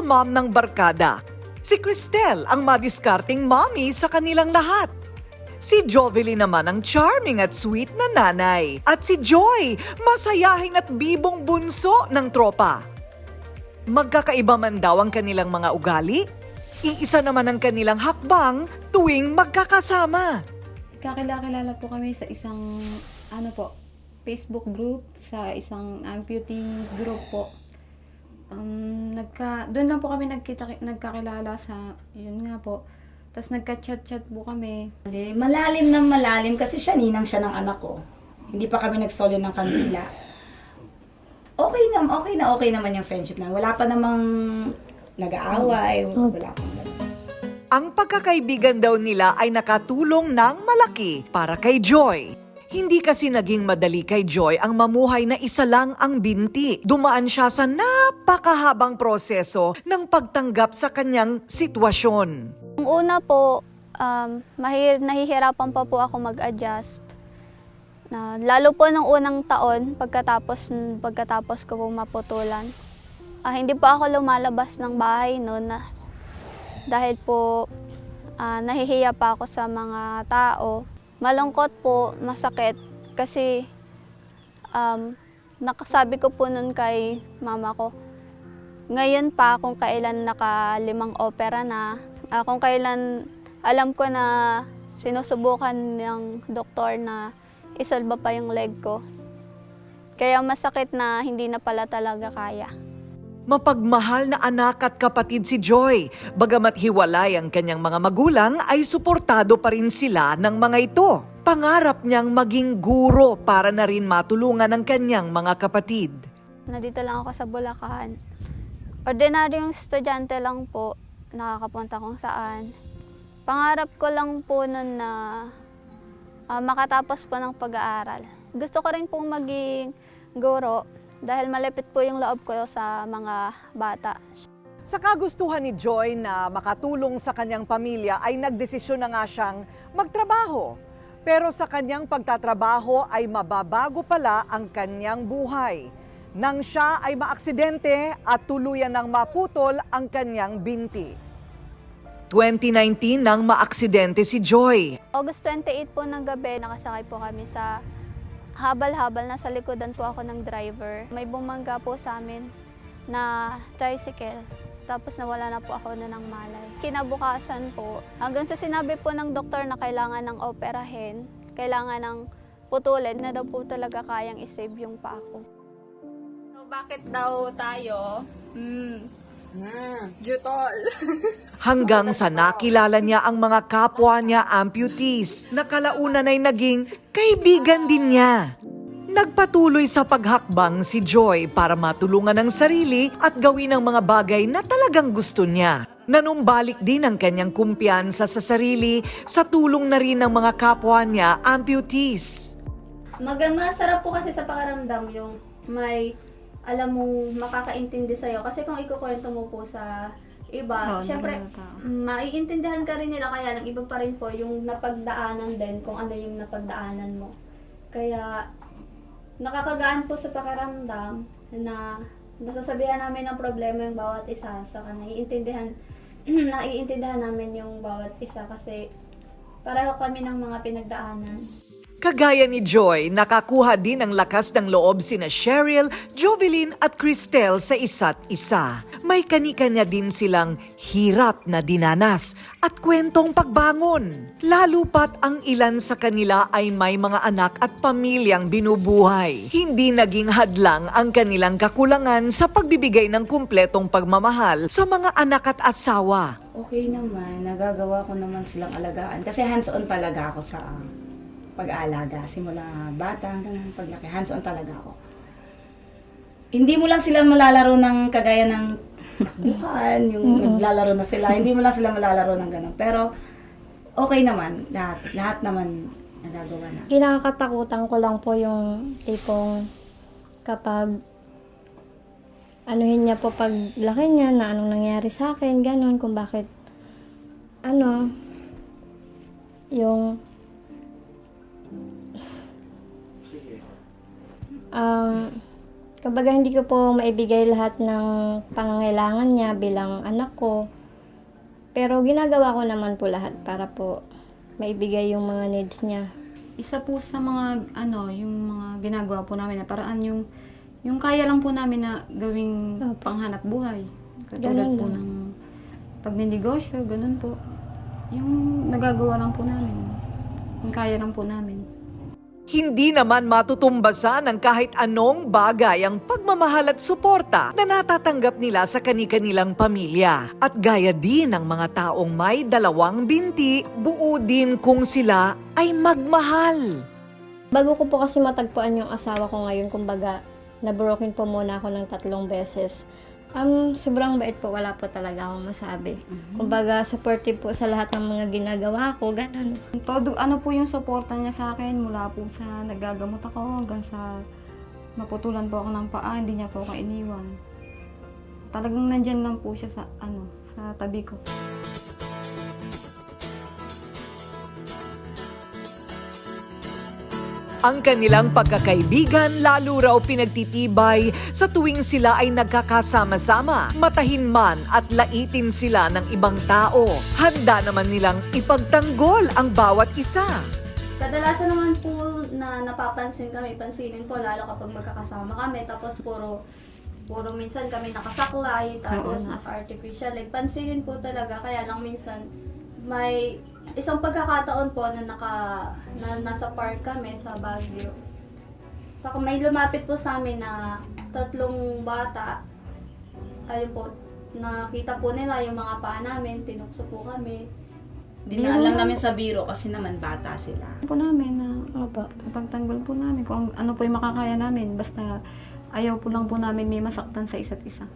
single mom ng barkada. Si Cristel ang madiskarting mommy sa kanilang lahat. Si Jovelyn naman ang charming at sweet na nanay. At si Joy, masayahin at bibong bunso ng tropa. Magkakaiba man daw ang kanilang mga ugali, iisa naman ang kanilang hakbang tuwing magkakasama. Kakilala po kami sa isang Facebook group, sa isang amputee group po. Doon lang po kami nagkakilala sa, yun nga po. Tapos nagka-chat-chat po kami. Malalim na malalim kasi ninang siya ng anak ko. Hindi pa kami nagsolo ng kandila. Okay naman yung friendship na. Wala pa namang nag-aaway, wala pa. Ang pagkakaibigan daw nila ay nakatulong ng malaki para kay Joy. Hindi kasi naging madali kay Joy ang mamuhay na isa lang ang binti. Dumaan siya sa napakahabang proseso ng pagtanggap sa kanyang sitwasyon. Ang una po, nahihirapan pa po ako mag-adjust. Lalo po nung unang taon, pagkatapos ko po maputulan. Hindi po ako lumalabas ng bahay noon dahil po nahihiya pa ako sa mga tao. Malungkot po, masakit kasi nakasabi ko po noon kay mama ko, ngayon pa kung kailan naka-5 opera na, kung kailan alam ko na sinusubukan ng doktor na isalba pa yung leg ko. Kaya masakit na hindi na pala talaga kaya. Mapagmahal na anak at kapatid si Joy. Bagamat hiwalay ang kanyang mga magulang, ay suportado pa rin sila ng mga ito. Pangarap niyang maging guro para na rin matulungan ang kanyang mga kapatid. Nandito lang ako sa Bulacan. Ordinaryong estudyante lang po, nakakapunta kung saan. Pangarap ko lang po nun na makatapos po ng pag-aaral. Gusto ko rin pong maging guro dahil malapit po yung loob ko sa mga bata. Sa kagustuhan ni Joy na makatulong sa kanyang pamilya ay nagdesisyon na nga siyang magtrabaho. Pero sa kanyang pagtatrabaho ay mababago pala ang kanyang buhay. Nang siya ay maaksidente at tuluyan ng maputol ang kanyang binti. 2019 nang maaksidente si Joy. August 28 po ng gabi, nakasakay po kami sa habal-habal. Nasa likodan po ako ng driver. May bumangga po sa amin na tricycle. Tapos nawala na po ako na ng malay. Kinabukasan po, hanggang sa sinabi po ng doktor na kailangan ng operahin, kailangan ng putulin, na daw po talaga kayang isave yung paa ko. So, bakit daw tayo? Jutol. Hanggang sa nakilala niya ang mga kapwa niya amputees na kalaunan ay naging kaibigan din niya. Nagpatuloy sa paghakbang si Joy para matulungan ang sarili at gawin ang mga bagay na talagang gusto niya. Nanumbalik din ang kanyang kumpiyansa sa sarili sa tulong na rin ng mga kapwa niya amputees. Masarap po kasi sa pakiramdam yung may alam mong makakaintindi sa'yo. Kasi kung ikukwento mo po sa iba, syempre, maiintindihan ka rin nila. Kaya nang iba pa rin po yung napagdaanan din, kung ano yung napagdaanan mo. Kaya, nakakagaan po sa pakiramdam na nasasabihan namin ng problema yung bawat isa. Saka naiintindihan namin yung bawat isa kasi pareho kami ng mga pinagdaanan. Kagaya ni Joy, nakakuha din ng lakas ng loob sina Cheryl, Jovelyn at Cristel sa isa't isa. May kani-kanya din silang hirap na dinanas at kwentong pagbangon. Lalo pat ang ilan sa kanila ay may mga anak at pamilyang binubuhay. Hindi naging hadlang ang kanilang kakulangan sa pagbibigay ng kumpletong pagmamahal sa mga anak at asawa. Okay naman, nagagawa ko naman silang alagaan. Kasi hands-on talaga ako sa pag-aalaga. Simula bata hanggang paglaki, hands-on talaga ako. Hindi mo lang sila malalaro ng kagaya ng takbuhan, yung naglalaro na sila. Hindi mo lang sila malalaro ng gano'n. Pero okay naman, lahat naman nagagawa na. Kinakatakutan ko lang po yung tipong kapag anuhin niya po paglaki niya na anong nangyari sa akin, gano'n, kung bakit yung Kumbaga hindi ko po maibigay lahat ng pangangailangan niya bilang anak ko. Pero ginagawa ko naman po lahat para po maibigay yung mga needs niya. Isa po sa mga yung mga ginagawa po namin na paraan yung kaya lang po namin na gawing panghanap buhay. Katulad Ganun po lang. ng pagninegosyo, ganun po. Yung nagagawa lang po namin. Yung kaya lang po namin. Hindi naman matutumbasan ng kahit anong bagay ang pagmamahal at suporta na natatanggap nila sa kani-kanilang pamilya. At gaya din ng mga taong may dalawang binti, buo din kung sila ay magmahal. Bago ko po kasi matagpuan yung asawa ko ngayon, kumbaga, na-broken po muna ako ng 3 beses. Sobrang bait po, wala po talaga akong masabi. Kumbaga, supportive po sa lahat ng mga ginagawa ko, ganun. Todo, po yung suporta niya sa akin mula po sa nagagamot ako hanggang sa maputulan po ako ng paa, hindi niya po ako iniwan. Talagang nandyan lang po siya sa tabi ko. Ang kanilang pagkakaibigan lalo raw pinagtitibay sa tuwing sila ay nagkakasama-sama, matahin man at laitin sila ng ibang tao. Handa naman nilang ipagtanggol ang bawat isa. Kadalasan naman po na napapansin kami, pansinin po lalo kapag magkakasama kami, tapos puro minsan kami nakasaklay, tapos artificial. Like, pansinin po talaga, kaya lang minsan may isang pagkakataon po na nasa park kami sa Baguio. So, may lumapit po sa amin na 3 bata. Ayun po, nakita po nila yung mga paa namin, tinukso po kami. Dinaan lang namin sa biro kasi naman bata sila. Po namin na Opo. pagtanggol po namin kung ano po yung makakaya namin. Basta ayaw po lang po namin may masaktan sa isa't isa.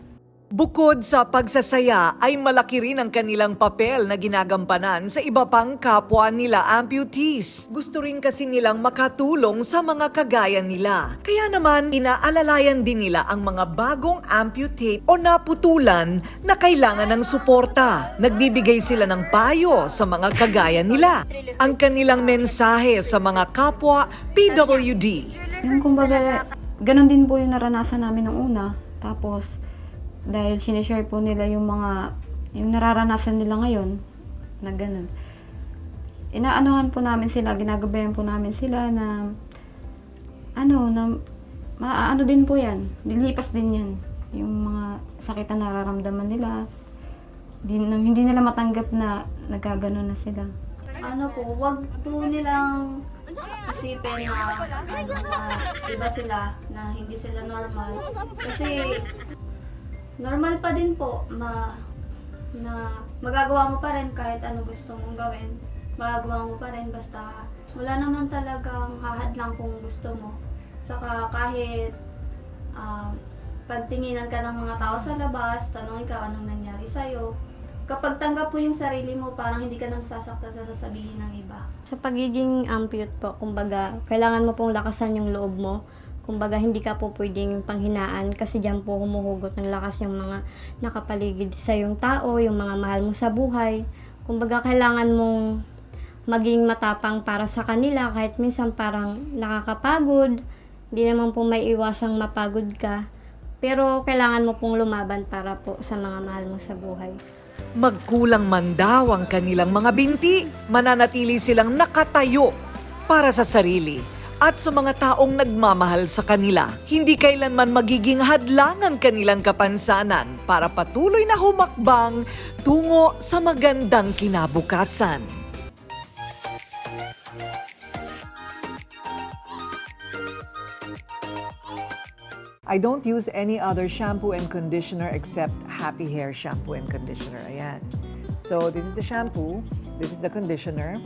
Bukod sa pagsasaya ay malaki rin ang kanilang papel na ginagampanan sa iba pang kapwa nila amputees. Gusto rin kasi nilang makatulong sa mga kagaya nila. Kaya naman inaalalayan din nila ang mga bagong amputate o naputulan na kailangan ng suporta. Nagbibigay sila ng payo sa mga kagaya nila. Ang kanilang mensahe sa mga kapwa PWD. Yung kumbaga, ganun din po yung naranasan namin nung una. Tapos, dahil sinishare po nila yung nararanasan nila ngayon, na ganun. Inaanuhan po namin sila, ginagabayan po namin sila na, maaano din po yan, dilipas din yan. Yung mga sakit na nararamdaman nila, hindi nila matanggap na nagkaganon na sila. Wag po nilang isipin na iba sila, na hindi sila normal. Kasi normal pa din po na magagawa mo pa rin kahit ano gusto mong gawin. Magagawa mo pa rin basta wala naman talagang hahadlang kung gusto mo. Saka kahit pagtinginan ka ng mga tao sa labas, tanongin ka anong nangyari sa'yo. Kapag tanggap mo yung sarili mo, parang hindi ka nang sasaktan sa sasabihin ng iba. Sa pagiging ampute po, kumbaga, kailangan mo pong lakasan yung loob mo. Kumbaga, hindi ka po pwedeng panghinaan kasi diyan po humuhugot ng lakas yung mga nakapaligid sa yung tao, yung mga mahal mo sa buhay. Kumbaga, kailangan mong maging matapang para sa kanila kahit minsan parang nakakapagod. Hindi naman po may iwasang mapagod ka. Pero kailangan mo pong lumaban para po sa mga mahal mo sa buhay. Magkulang man daw ang kanilang mga binti, mananatili silang nakatayo para sa sarili at sa mga taong nagmamahal sa kanila. Hindi kailanman magiging hadlang ang kanilang kapansanan para patuloy na humakbang tungo sa magandang kinabukasan. I don't use any other shampoo and conditioner except Happy Hair shampoo and conditioner. Ayan. So, this is the shampoo. This is the conditioner.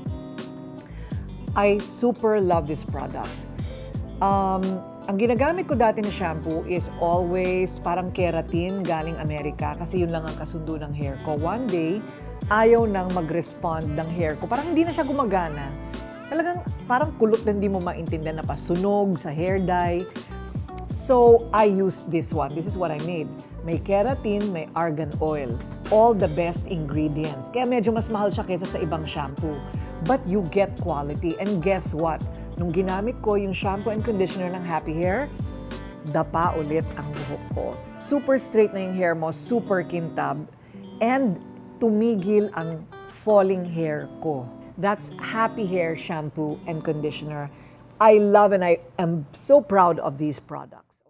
I super love this product. Ang ginagamit ko dati na shampoo is always parang keratin galing Amerika kasi yun lang ang kasundo ng hair ko. One day, ayaw nang mag-respond ng hair ko. Parang hindi na siya gumagana. Talagang parang kulot na hindi mo maintindihan na pasunog sa hair dye. So, I used this one. This is what I made. May keratin, may argan oil. All the best ingredients. Kaya medyo mas mahal siya kaysa sa ibang shampoo. But you get quality. And guess what? Nung ginamit ko yung shampoo and conditioner ng Happy Hair, dapa ulit ang buhok ko. Super straight na yung hair mo, super kintab, and tumigil ang falling hair ko. That's Happy Hair Shampoo and Conditioner. I love and I am so proud of these products.